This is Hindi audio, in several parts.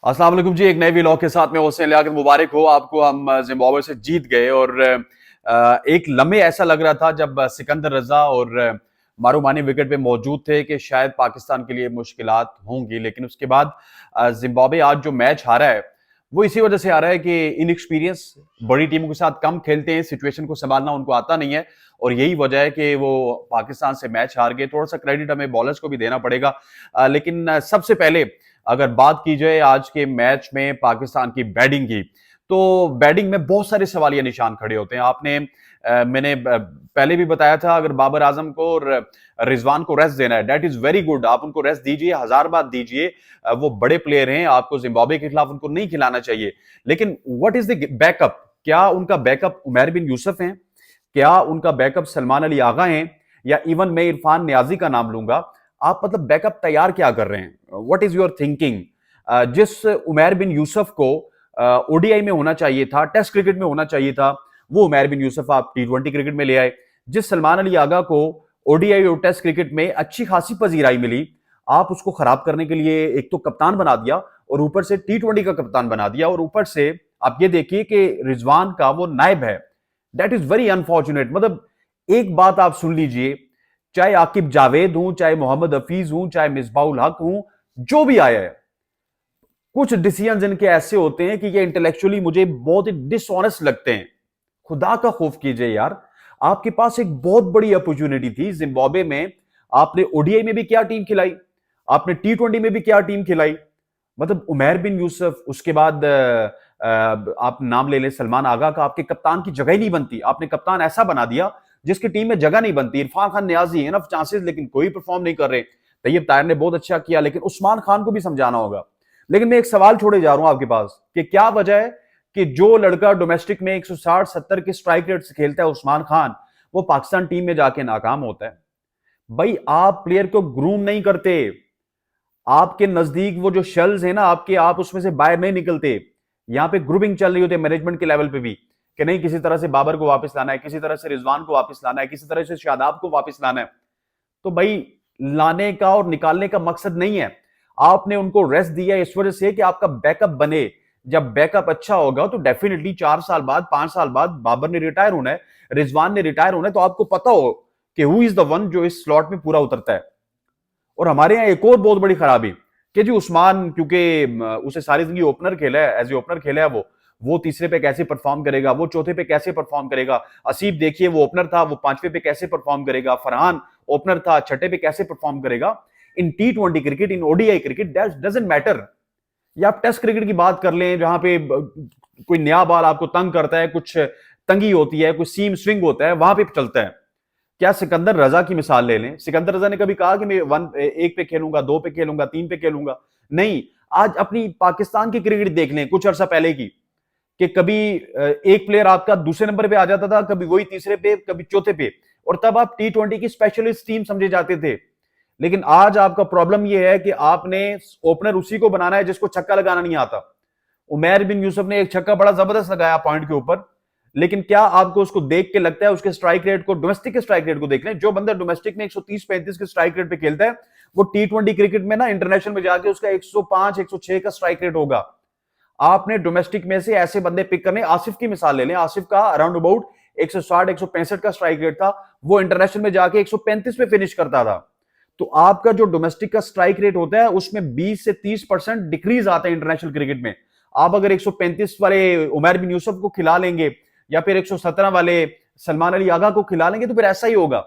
अस्सलाम वालेकुम जी। एक नए व्लॉग के साथ में हुसैन लियाकत। मुबारक हो आपको, हम जिम्बाब्वे से जीत गए। और एक लम्हे ऐसा लग रहा था जब सिकंदर रजा और मारूमानी विकेट पे मौजूद थे कि शायद पाकिस्तान के लिए मुश्किलात होंगी, लेकिन उसके बाद जिम्बाब्वे आज जो मैच हारा है वो इसी वजह से आ रहा है कि इनएक्सपीरियंस, बड़ी टीमों के साथ कम खेलते हैं, सिचुएशन को संभालना उनको आता नहीं है और यही वजह है कि वो पाकिस्तान से मैच हार गए। थोड़ा सा क्रेडिट हमें बॉलर्स को भी देना पड़ेगा। लेकिन सबसे पहले अगर बात की जाए आज के मैच में पाकिस्तान की बैटिंग की, तो बैटिंग में बहुत सारे सवालिया निशान खड़े होते हैं। मैंने पहले भी बताया था, अगर बाबर आजम को और रिजवान को रेस्ट देना है, दैट इज वेरी गुड, आप उनको रेस्ट दीजिए, 1000 बार दीजिए। वो बड़े प्लेयर हैं, आपको जिम्बाब्वे के खिलाफ उनको नहीं खिलाना चाहिए। लेकिन व्हाट इज द बैकअप? क्या उनका बैकअप उमैर बिन यूसुफ हैं? क्या उनका बैकअप सलमान अली आगा हैं? या इवन मैं इरफान नियाजी का नाम लूंगा। आप मतलब बैकअप तैयार क्या कर रहे हैं? What is your thinking? जिस उमैर बिन यूसुफ को ओडीआई में होना चाहिए था, टेस्ट क्रिकेट में होना चाहिए था, वो उमैर बिन यूसुफ आप टी20 क्रिकेट में ले आए। जिस सलमान अली आगा को ओडीआई और टेस्ट क्रिकेट में अच्छी खासी पजीराई मिली, आप उसको खराब करने के लिए एक तो कप्तान बना दिया और ऊपर से टी20 का कप्तान बना दिया। और ऊपर से आप ये देखिए कि रिजवान का वो नायब है। That is very unfortunate. मतलब एक बात आप सुन लीजिए, चाहे आकिब जावेद हूं, चाहे मोहम्मद हफीज हूं, चाहे मिसबाउल हक हूं, जो भी आया है, कुछ डिसीजन इनके ऐसे होते हैं कि ये इंटेलेक्चुअली मुझे बहुत ही डिसऑनेस्ट लगते हैं। खुदा का खौफ कीजिए यार। आपके पास एक बहुत बड़ी अपॉर्चुनिटी थी जिम्बाब्वे में। आपने ओडीआई में भी क्या टीम खिलाई, आपने टी20 में भी क्या टीम खिलाई। मतलब उमैर बिन यूसुफ, उसके बाद आप नाम ले लें सलमान आगा का, आपके कप्तान की जगह ही नहीं बनती। आपने कप्तान ऐसा बना दिया जिसकी टीम में जगह नहीं बनती। इरफान खान नियाजी है ना चांसेस, लेकिन कोई परफॉर्म नहीं कर रहे। तैयब ताहिर ने बहुत अच्छा किया, लेकिन उस्मान खान को भी समझाना होगा। लेकिन मैं एक सवाल छोड़े जा रहा हूं आपके पास कि क्या वजह है कि जो लड़का डोमेस्टिक में 160-70 के स्ट्राइक रेट से खेलता है, उस्मान खान, वो पाकिस्तान टीम में जाके नाकाम होता है। भाई आप प्लेयर को ग्रूम नहीं करते। आपके नजदीक वो जो शेल्स है ना आपके, आप उसमें से बाहर नहीं निकलते। यहां पे ग्रुपिंग चल रही होती है मैनेजमेंट के लेवल पे भी कि नहीं, किसी तरह से बाबर को वापस लाना है, किसी तरह से रिजवान को वापस लाना है, किसी तरह से शादाब को वापस लाना है। तो भाई लाने का और निकालने का मकसद नहीं है। आपने उनको रेस्ट दिया इस वजह से कि आपका बैकअप बने। जब बैकअप अच्छा होगा तो डेफिनेटली 4 साल बाद, 5 साल बाद बाबर ने रिटायर होना है, रिजवान ने रिटायर होना है, तो आपको पता हो कि हु इज द वन जो इस स्लॉट में पूरा उतरता है। और हमारे यहाँ एक और बहुत बड़ी खराबी कि जी उस्मान, क्योंकि उसे सारी जिंदगी ओपनर खेला है, एज ए ओपनर खेला है, वो तीसरे पे कैसे परफॉर्म करेगा, वो चौथे पे कैसे परफॉर्म करेगा। असीब देखिए वो ओपनर था, वो पांचवे पे कैसे परफॉर्म करेगा। फरहान ओपनर था, छठे पे कैसे परफॉर्म करेगा। इन टी20 cricket, in ODI cricket, that doesn't matter. या आप टेस्ट क्रिकेट की बात कर लें जहां पे कोई नया बॉल आपको तंग करता है, कुछ तंगी होती है, कुछ सीम स्विंग होता है, वहां पे चलता है। क्या सिकंदर रजा की मिसाल ले लें? सिकंदर रजा ने कभी कहा कि मैं एक पे खेलूंगा, दो पे खेलूंगा, तीन पे खेलूंगा? नहीं। आज अपनी पाकिस्तान की क्रिकेट देख लें कुछ अर्सा पहले की, कि कभी एक प्लेयर आपका दूसरे नंबर पे आ जाता था, कभी वही तीसरे पे, कभी चौथे पे, और तब आप टी20 की स्पेशलिस्ट टीम समझे जाते थे। लेकिन आज आपका प्रॉब्लम यह है कि आपने ओपनर उसी को बनाना है जिसको छक्का लगाना नहीं आता। उमैर बिन यूसुफ ने एक छक्का बड़ा जबरदस्त लगाया पॉइंट के ऊपर, लेकिन क्या आपको उसको देख के लगता है, उसके स्ट्राइक रेट को, डोमेस्टिक के स्ट्राइक रेट को देख लें, जो बंदा डोमेस्टिक में 130-135 के स्ट्राइक रेट पे खेलता है, वो टी20 क्रिकेट में ना इंटरनेशनल में जाके उसका 105-106 का स्ट्राइक रेट होगा। आपने डोमेस्टिक में से ऐसे बंदे पिक करने, आसिफ की मिसाल ले लें, आसिफ का अराउंड अबाउट 160-165 का स्ट्राइक रेट था, वो इंटरनेशनल में जाके 135 पे फिनिश करता था। तो आपका जो डोमेस्टिक का स्ट्राइक रेट होता है उसमें 20 से 30% डिक्रीज आता है इंटरनेशनल क्रिकेट में। आप अगर 135 वाले उमैर बिन यूसुफ को खिला लेंगे या फिर 117 वाले सलमान अली आगा को खिला लेंगे तो फिर ऐसा ही होगा।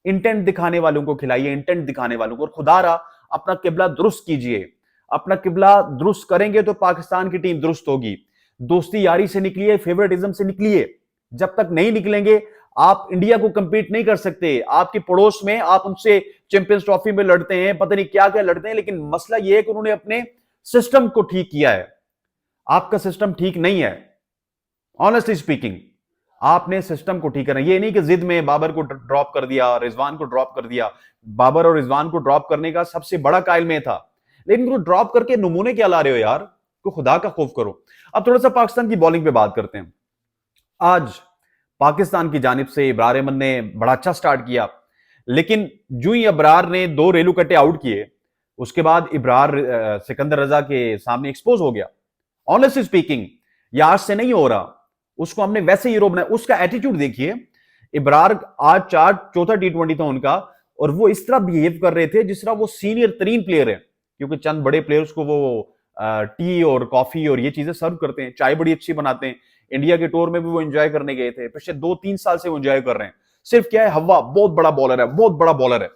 इंटेंट दिखाने वालों को खिलाइए, इंटेंट दिखाने वालों को। और खुदारा अपना किबला दुरुस्त कीजिए। अपना किबला दुरुस्त करेंगे तो पाकिस्तान की टीम दुरुस्त होगी। दोस्ती यारी से निकलिए, फेवरेटिज्म से निकलिए। जब तक नहीं निकलेंगे आप इंडिया को कंपीट नहीं कर सकते। आपके पड़ोस में आप उनसे चैंपियंस ट्रॉफी में लड़ते हैं, पता नहीं क्या क्या लड़ते हैं, लेकिन मसला यह है कि उन्होंने अपने सिस्टम को ठीक किया है। आपका सिस्टम ठीक नहीं है। ऑनेस्टली स्पीकिंग, आपने सिस्टम को ठीक करना। ये नहीं कि जिद में बाबर को ड्रॉप कर दिया, रिजवान को ड्रॉप कर दिया। बाबर और रिजवान को ड्रॉप करने का सबसे बड़ा कायल में था, लेकिन उनको ड्रॉप करके नमूने क्या ला रहे हो यार? तो खुदा का खौफ करो। अब थोड़ा सा पाकिस्तान की बॉलिंग पे बात करते हैं। आज पाकिस्तान की जानिब से इब्रार अहमद ने बड़ा अच्छा स्टार्ट किया, लेकिन जो ही अबरार ने 2 रेलू कट्टे आउट किए, उसके बाद इब्रार सिकंदर रजा के सामने एक्सपोज हो गया। ऑनेस्टली स्पीकिंग, ये आज से नहीं हो रहा, उसको हमने वैसे हीरो बनाया। उसका एटीट्यूड देखिए, इब्रार आज चौथा टी20 था उनका, और वो इस तरह बिहेव कर रहे थे जिस तरह वो सीनियर तरीन प्लेयर है, क्योंकि चंद बड़े प्लेयर्स को वो टी और कॉफी और ये चीजें सर्व करते हैं, चाय बड़ी अच्छी बनाते हैं। इंडिया के टूर में भी वो एंजॉय करने गए थे, पिछले 2-3 साल से वो एंजॉय कर रहे हैं। सिर्फ क्या है, हवा बहुत बड़ा बॉलर है, बहुत बड़ा बॉलर है।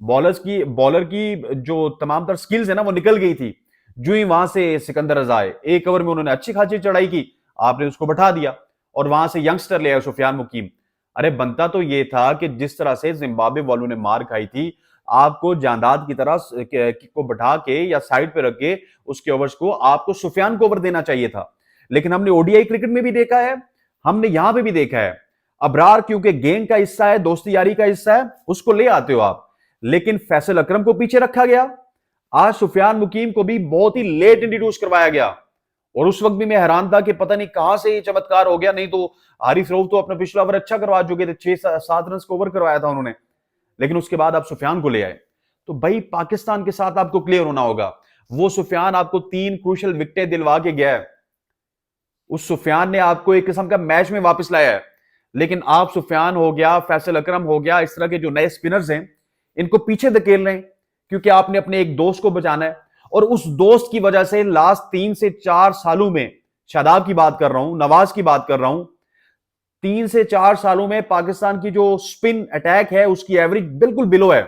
बॉलर की जो तमाम तर स्किल्स है ना, वो निकल गई थी। जो ही वहां से सिकंदर रजा आए, एक ओवर में उन्होंने अच्छी खासी चढ़ाई की, आपने उसको बैठा दिया, और वहां से यंगस्टर ले आए सुफियान मुकीम। अरे बनता तो ये था कि जिस तरह से जिम्बाब्वे वालों ने मार खाई थी, आपको जांदाद की तरह को बैठा के या साइड पे रख के उसके ओवर्स को आपको सुफियान को ओवर देना चाहिए था। लेकिन हमने ओडीआई क्रिकेट में भी देखा है, हमने यहां पे भी देखा है, अबरार क्योंकि गेम का हिस्सा है, दोस्ती यारी का हिस्सा है, उसको ले आते हो आप, लेकिन फैसल अकरम को पीछे रखा गया। आज सुफियान मुकीम को भी बहुत ही लेट इंट्रोड्यूस करवाया गया, और उस वक्त भी मैं हैरान था कि पता नहीं कहां से ये चमत्कार हो गया। नहीं तो हारिस रऊफ तो अपना पिछला ओवर अच्छा करवा चुके थे, 6-7 रन को ओवर करवाया था उन्होंने, लेकिन उसके बाद आप सुफियान को ले आए। तो भाई पाकिस्तान के साथ आपको क्लियर होना होगा, वो सुफियान आपको 3 क्रूशल विकेटें दिलवा के गया है, उस सुफियान ने आपको एक किस्म का मैच में वापस लाया है। लेकिन आप सुफियान हो गया, फैसल अकरम हो गया, इस तरह के जो नए स्पिनर्स हैं, इनको पीछे धकेल रहे हैं, क्योंकि आपने अपने एक दोस्त को बचाना है। और उस दोस्त की वजह से लास्ट 3 से 4 सालों में, शादाब की बात कर रहा हूं, नवाज की बात कर रहा हूं, 3 से 4 सालों में पाकिस्तान की जो स्पिन अटैक है उसकी एवरेज बिल्कुल बिलो है।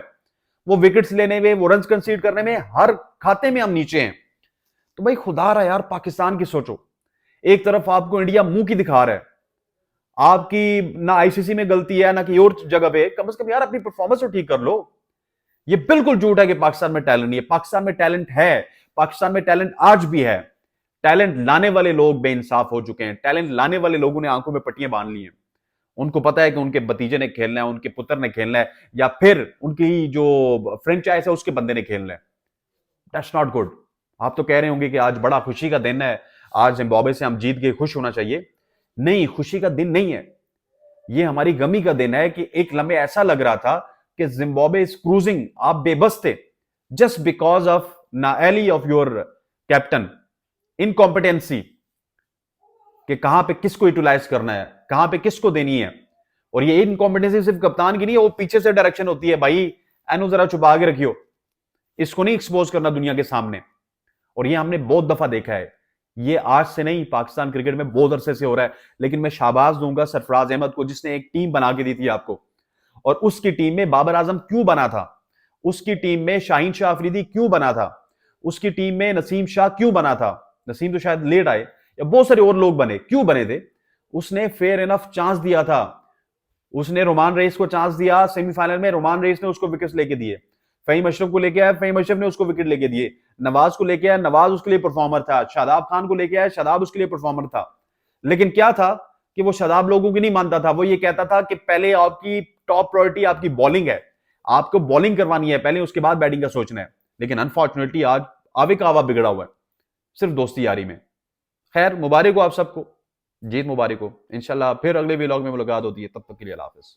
वो विकेट्स लेने में, वो रन कंसीड करने में, हर खाते में हम नीचे हैं। तो भाई खुदा रहा यार, पाकिस्तान की सोचो। एक तरफ आपको इंडिया मुंह की दिखा रहा है, आपकी ना आईसीसी में गलती है ना कि और जगह पे, कम से कम यार अपनी परफॉर्मेंस तो ठीक कर लो। ये बिल्कुल झूठ है कि पाकिस्तान में टैलेंट नहीं है, पाकिस्तान में टैलेंट है, पाकिस्तान में टैलेंट आज भी है। टैलेंट लाने वाले लोग बेइंसाफ हो चुके हैं, टैलेंट लाने वाले लोगों ने आंखों में पट्टियां बांध ली हैं। उनको पता है कि उनके भतीजे ने खेलना है, उनके पुत्र ने खेलना है, या फिर उनकी जो फ्रेंचाइज है उसके बंदे ने खेलना है। That's not good. आप तो कह रहे होंगे कि आज बड़ा खुशी का दिन है, आज जिम्बाब्वे से हम जीत गए, खुश होना चाहिए। नहीं, खुशी का दिन नहीं है, ये हमारी गमी का दिन है कि एक लम्हे ऐसा लग रहा था कि जिम्बाब्वे इज क्रूजिंग, आप बेबस थे, just because of naively of your captain incompetency, कि कहां पे किसको यूटिलाइज करना है, कहां पे किसको देनी है। और ये इनकॉम्पिटेंसी सिर्फ कप्तान की नहीं है, वो पीछे से डायरेक्शन होती है, भाई एनो जरा छुपा के रखियो, इसको नहीं एक्सपोज करना दुनिया के सामने। और ये हमने बहुत दफा देखा है, ये आज से नहीं, पाकिस्तान क्रिकेट में बहुत अरसे से हो रहा है। लेकिन मैं शाबाश दूंगा सरफराज अहमद को, जिसने एक टीम बना के दी थी आपको, और उसकी टीम में बाबर आजम क्यों बना था, उसकी टीम में शाहीन शाह अफरीदी क्यों बना था, उसकी टीम में नसीम शाह क्यों बना था, नसीम तो शायद लेट आए, या बहुत सारे और लोग बने, क्यों बने थे? उसने फेयर इनफ चांस दिया था, उसने रोमान रेस को चांस दिया सेमीफाइनल में, रोमान रेस ने उसको विकेट लेके दिए, फहीम अशरफ को लेके आया, फहीम अशरफ ने उसको विकेट लेके दिए, नवाज को लेके आया, नवाज उसके लिए परफॉर्मर था, शादाब खान को लेके आया, शादाब उसके लिए परफॉर्मर था। लेकिन क्या था कि वो शादाब लोगों की नहीं मानता था, वो ये कहता था कि पहले आपकी टॉप प्रायोरिटी आपकी बॉलिंग है, आपको बॉलिंग करवानी है पहले, उसके बाद बैटिंग का सोचना है। लेकिन अनफॉर्चुनेटली आज आवे का आवा बिगड़ा हुआ है, सिर्फ दोस्ती यारी में। खैर, मुबारक हो आप सबको, जीत मुबारक हो। इंशाल्लाह फिर अगले व्लॉग में मुलाकात होती है, तब तक के लिए अल्लाह हाफिज।